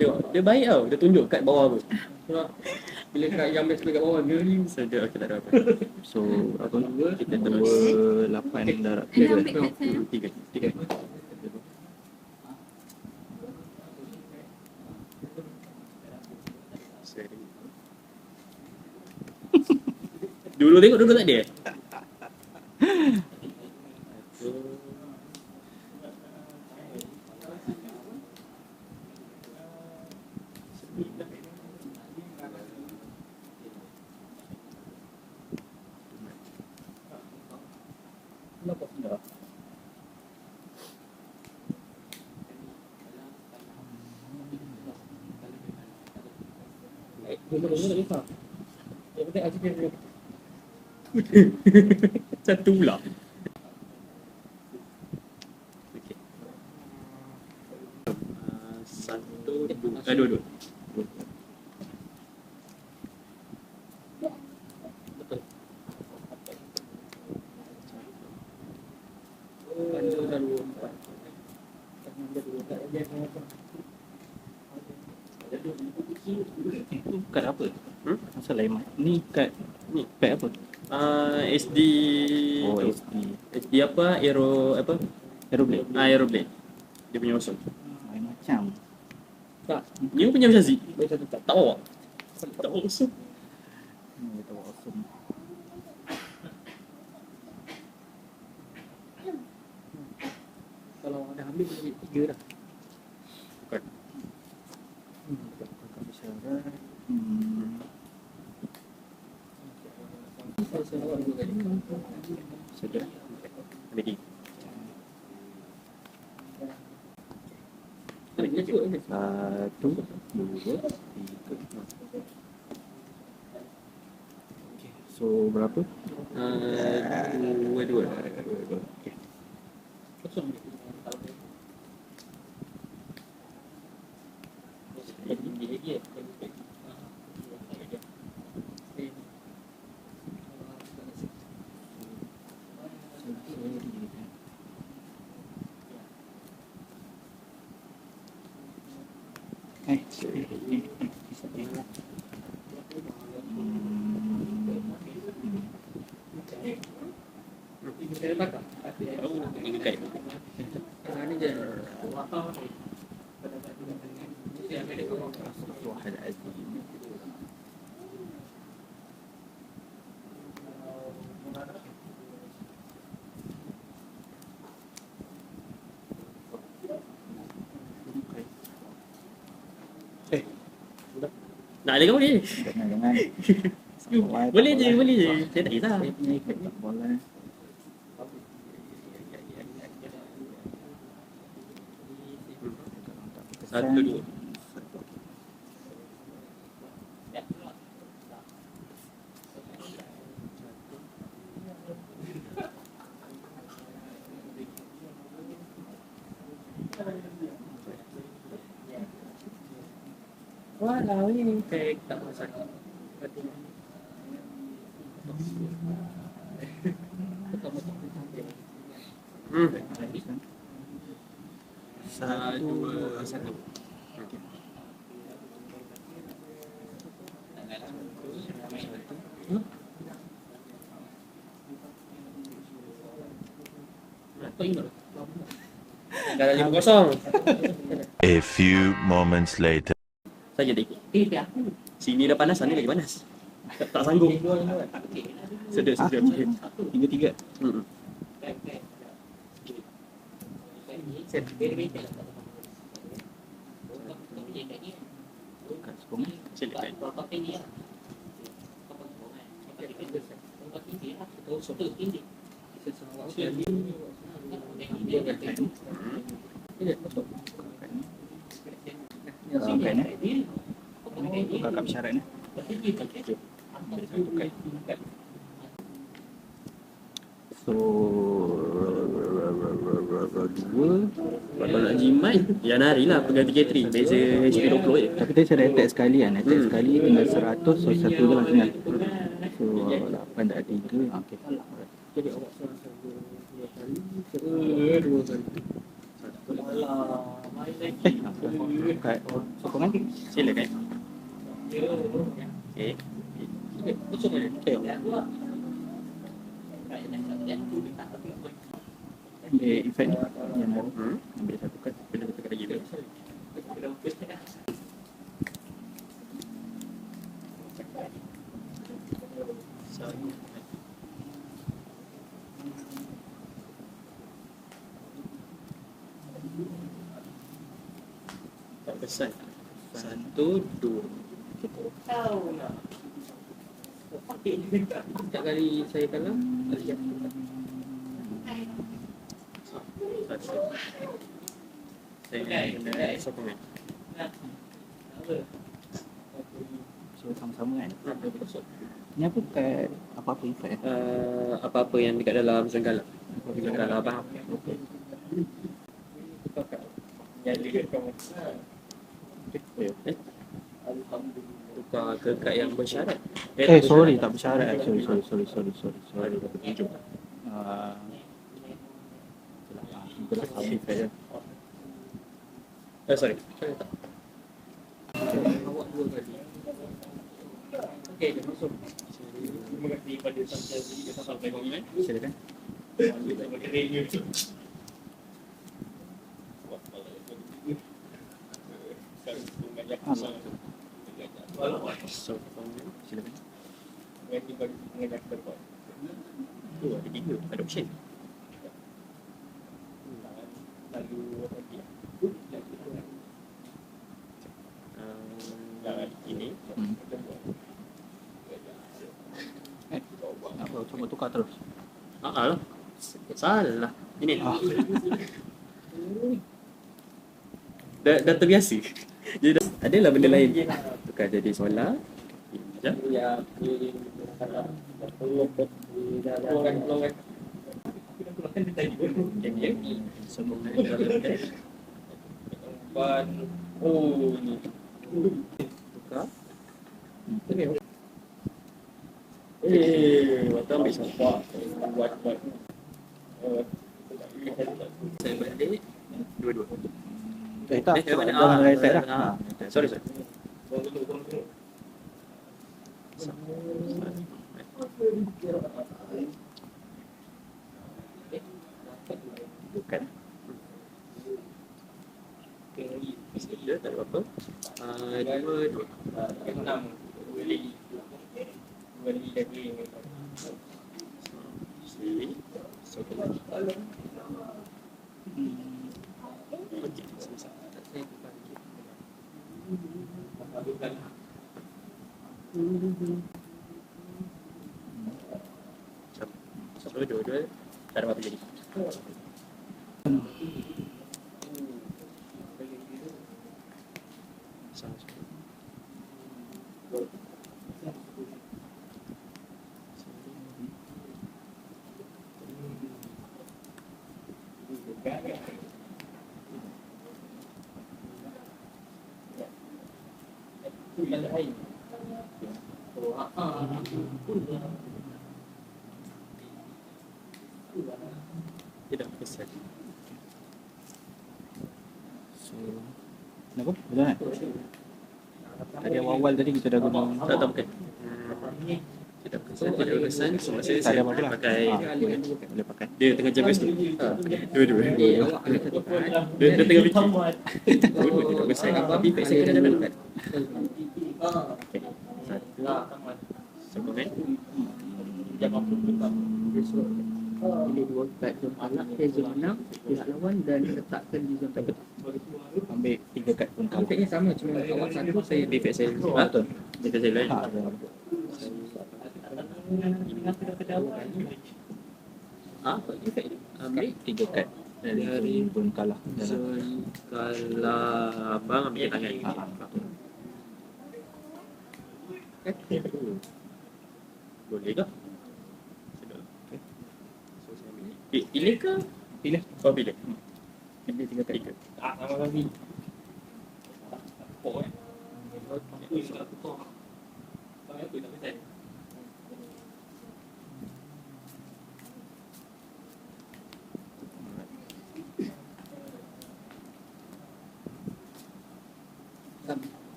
Tengok, dia baik tau. Dia tunjuk kat bawah tu. Bila yang best kat bawah dia ni sedap, okay, tak ada apa. So apa? Kita 28 darab 3. 3. Dulu tengok dulu tak dia? Dulu tak kisah. Yang penting asyik dia. Satu pula. Okey. Satu, dua. Betul. Kad apa? Asal lain ni kad ni kad apa? SD. Oh, tu. SD. SD apa? Aeroblade. Aeroblade. Dia punya usul. Lain macam. Tak. Ni punya macam Zee. Tak bawa. Tak bawa usul. Dia tahu awesome. Kalau dah ambil boleh 3 dah. Bukan. Kakak bersyarat. Sudah. Ada lagi. Satu, dua, tiga. Okay. So berapa? Dua. Okay. Nak lagi boleh. Jangan. Boleh je. Saya tak kisah. Tak boleh. Satu, dua. Walau ini fake tak masalah. Satu. Dah 5-0. A few moments later. Saja tak ikut. Sini dah panas, sana lagi panas. Tak sanggup. Sedap. 3-3. Kat sepung. Silakan. Tukar kad bersyarat ni. So 2. Kalau nak jimat, ya narilah pengganti K3. Beza HP 20 je. Tapi tadi saya dah attack sekali kan. Attack sekali tinggal 100. So 1 je lah tinggal. So 8 Pada 3. Okey. Jadi awak seorang-seorang 2 kali ke 2 kali. Satu lagi. Kat sokongan. Silakan. Okey. Kosong aja. Okey. Ambil efek ni. Yang baru. Ambil satu kad. Kena tekan lagi. Tak pesan. 1, 2. Setiap kali saya kalah, kali yang satu. Saya kena sokongan. So sama-sama kan. Ni apa kat apa-apa efek Apa-apa yang dekat dalam serigala. Serigala abang. Tukar ke kad yang bersyarat. Sorry, tak bersyarat. Sorry. Kita sama efek je. Sorry. Saya tak. Awak 2 kali. Okey, dah masuk. Terima kasih pada sampai ini. Silakan. Silakan. Oh, ada 3. Ada option. Ini. Apa cuba tukar terus. Lah. Salah. Ini. Dah terbiasa. Jadi adalah benda lain. Tukar jadi solar. Sekejap. Sambungan dalam cash. Oh, ni. Tukar. Waktu ambil sampah. Saya balik. Dua-dua. Tak. Mana? Jangan reset dah. Sorry. Bukan. Dia tak ada apa-apa. Dua. Sini. Sokongan. Okey, selesai. Saya tukar lagi. So, dua-dua tak ada apa-apa jadi. Tidak pesan. So, kenapa? Betul kan? Tadi awal tadi kita dah guna. Tak bukan. Tidak pesan. So saya Tak ada apa-apa lah. pakai. Boleh pakai. Dia tengah jaga tu. Dua-dua. Awak ada satu kad. Dia tengah fikir. Dua-dua tidak pesan. Efek saya kena dalam kad. Okey. Satu. Sokongan. Pilih 2 kad zon anak, zon menang, pihak lawan dan letakkan di zon tengah. Ambil 3 kad pun kalah. Efeknya sama, cuma awak satu, saya Efek saya. Betul. Efek saya lain. Efek dia. Ambil 3 kad dari pun kalah. kalau abang ambil tangan. Boleh ke? Pilih ke? Pilih. Oh, pilih. Ambil 3 kad. Nama kami.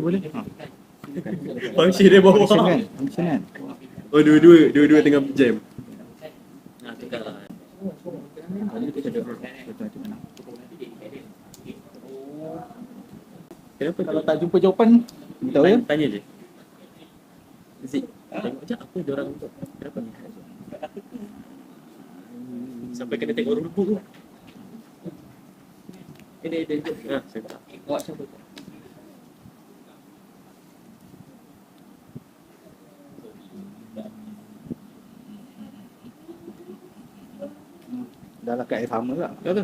Boleh. Ha. Function dia bawah. Function kan? Oh, dua-dua tengah jam. Nah, tukar lah. Tadi kita ada betul mana? Kenapa Kalau tak jumpa jawapan, beritahu ya. Tanya je. Zik, tengok je apa diorang untuk. Kenapa? Sampai kena tengok orang tu. Dia. Saya tak. Awak siapa? Dah lah kat air sama tak? Apa?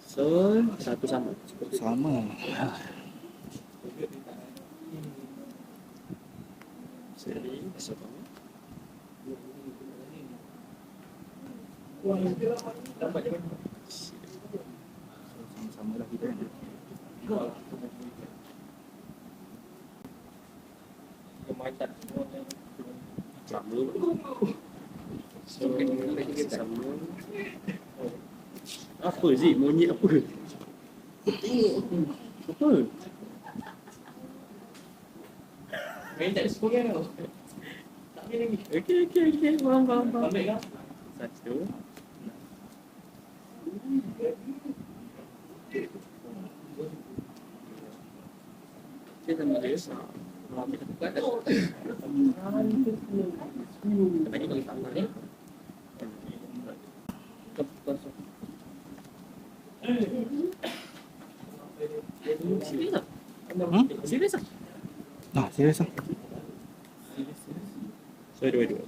So, satu sama. Sama. Seri, sama. Sama-sama lah kita kan. Sama. So, sama. Apa Zik? Monyet apa? Apa? Main tak ada sepuluh tau. Tak boleh lagi. Okey. Faham. Ambil kan? Satu. Dia sama dia. Kita buka dah. Tadi bagi tambah ni. Kosong. Serius tak? Serius tak? Nah, serius lah. So, dua-dua.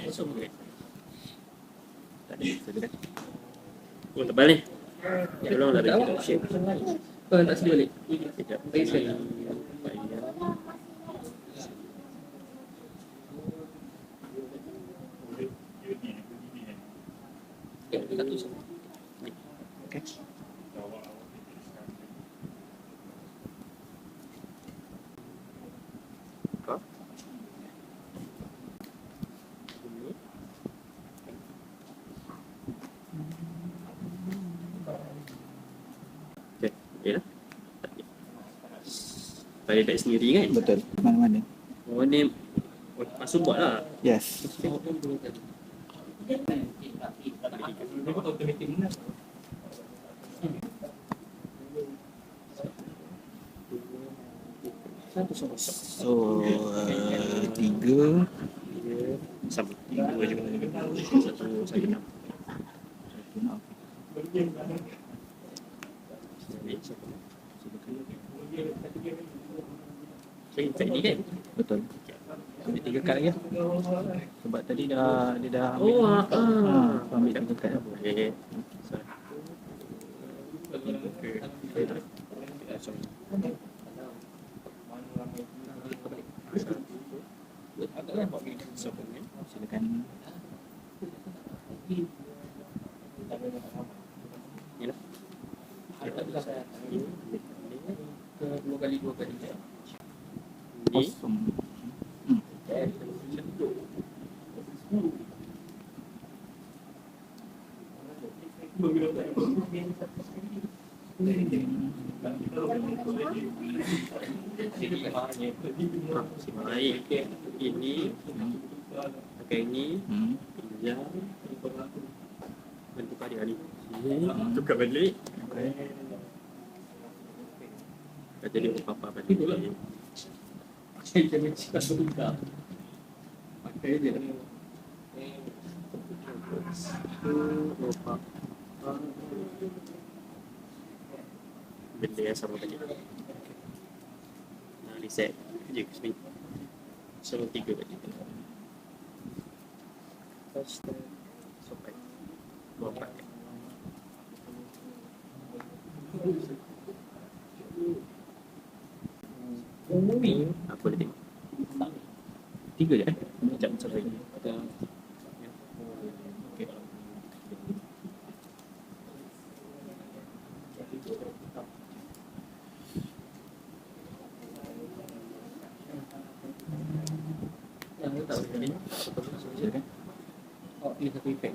Kosong ke? Oh, tebal ni. Tolong dah bagi kita shape. Tak sedia balik. Sekejap. Bagi sekali. Satu sama. Okey. Kau? Okey, ya. Tadi tak sendiri kan? Betul. Mana-mana. Oh, ni masuk buat lah. Yes. Satu sama. So, tiga. Sama. Dua juga. Satu saya enam. Satu nak. Ini kan? Betul. Ambil tiga kad lagi. Sebab tadi dia dah ambil. Oh, Ambil tiga kad. Boleh. Silakan. Dua kali. Kosong. Baik. Ini pakai ini pinjam bantu pada hari ini tukar balik. Okey. Kata dia papa balik. Saya jangan cakap buka. Pakai je. Lupa. Benda yang sama tadi. Reset je ke sini. So, tiga tadi. First, sopan. Dua empat. Apa dia tengok? Tiga je Sekejap, satu lagi. Okey. Tahu tak? Silakan. Oh, ini satu efek.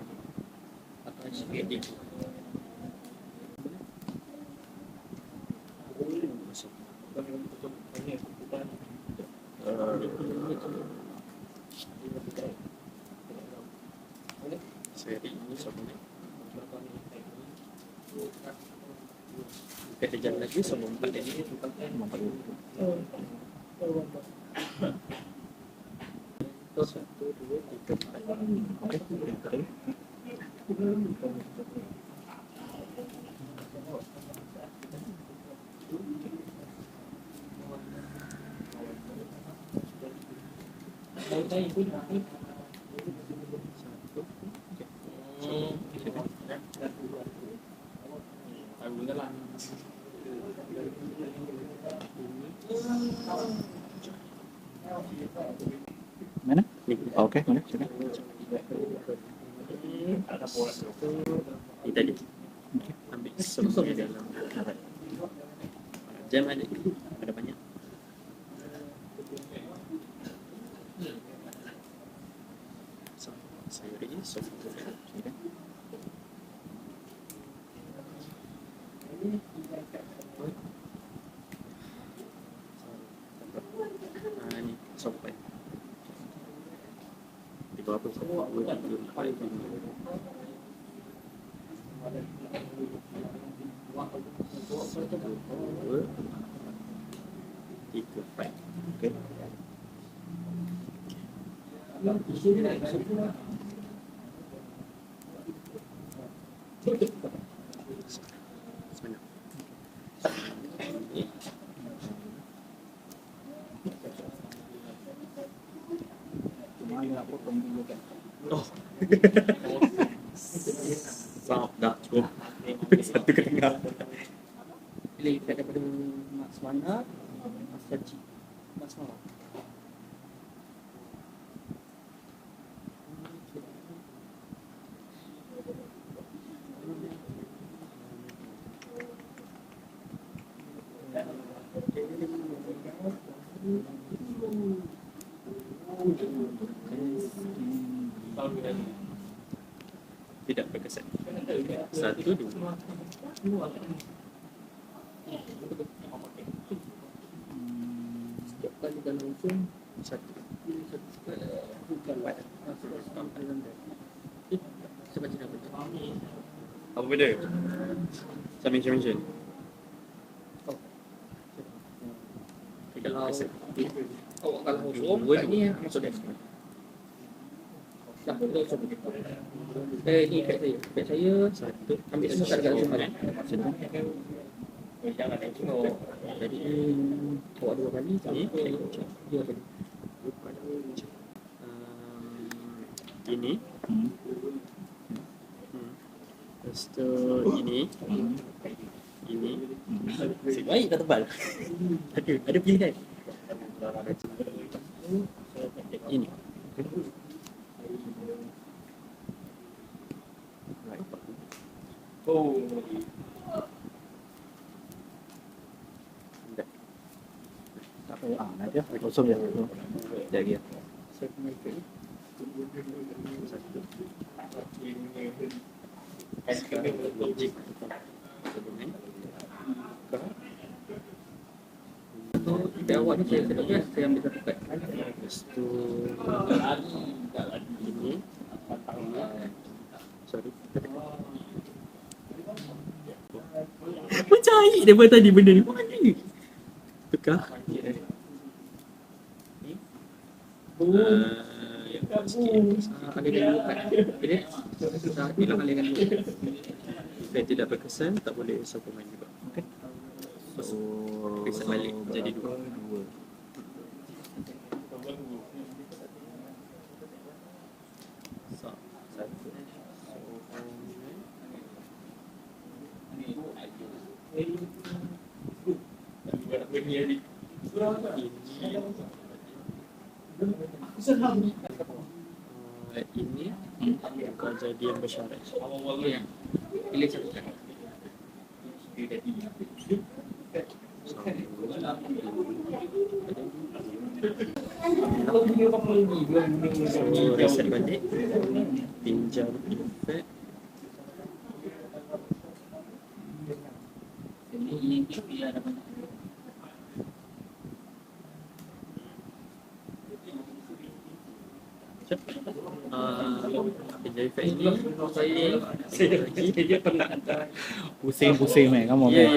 Atau sikit dia. Seri ini sama ni. Kita jalan lagi sama 4 ini. Satu, dua, tiga, empat. Mana? Oh, okey, mana? Silakan. Ini tadi. Ambil semua di dalam. Jam ada banyak. Seri silakan. Ni sopan. Di bawah apa? 2, 3, 4, 5. Okey. Sebenarnya. Cuma nak potong dulu kan. Oh. Sap dah cukup. Satu ke tengah. Pilih efek daripada Mas Mana, Mas Haji, Mas Mawar. Tidak berkesan. 1, 2. Setiap kali dalam langsung, 1. pilih satu sekali. Bukan masuk dalam sebab tidak betul. Apa benda? Submission. Oh. Tidak Kalau berkesan. awak kalau hujung, kat ni masuk desk. Dah, kita usung. Ni efek saya. Efek saya, 1. ambil semua kat dekat rumah. Jangan tengok. Jadi, awak 2 kali, Ni dia tadi. Ini. Lepas tu ini. Ini. Nasib baik tak tebal. Ada pilihan. Ini. Oh. Tak apa. Nanti lah. Kosong je. Sekejap lagi. Saya punya efek ni. Logik. Atau efek awak ni saya sedapkan, saya ambil satu kad. Lepas tu ini. Sorry. Apa cari daripada tadi benda ni? Mana? Tukar. Alihkan dulu kad. Okey. Dah hilang alihkan dulu. Efek tidak berkesan, tak boleh siapa main juga. Okey. So, reset balik jadi 2. So, 1. Ini bukan jadi yang bersyarat. Ya. Pilih satu kad. So, So reset balik. Pinjam effect. Pinjam effect ini saya Pusing-pusing kamu. Ya.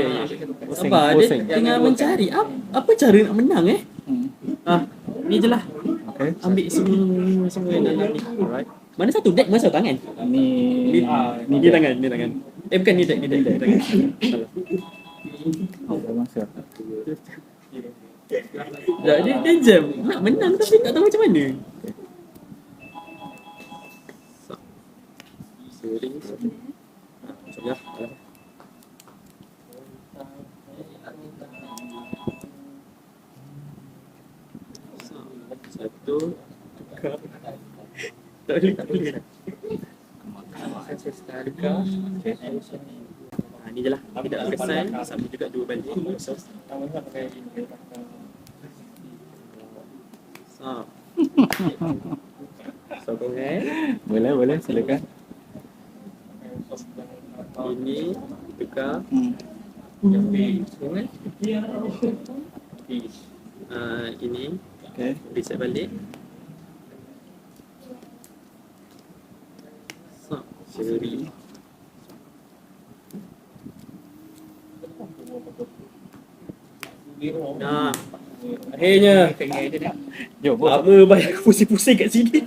Pusing, Apa pusing. dia tengah mencari apa cara nak menang ni je lah. Okay. Ambil semua yang dalam ni. Alright. Mana satu deck mana satu tangan? Ni Ni tangan. Bukan ni deck tangan. Oh, masa. Dia jam nak menang tapi tak tahu macam mana. Sorry. Sudah. Satu. Tak boleh. Tukar. Ni je lah. Tidak kesan. Sama juga dua balik. Sokongan. Boleh, silakan. Ini tukar. Sokongan. Ini Okay. reset balik. Seri. Akhirnya. Jom. Lama banyak pusing-pusing kat sini.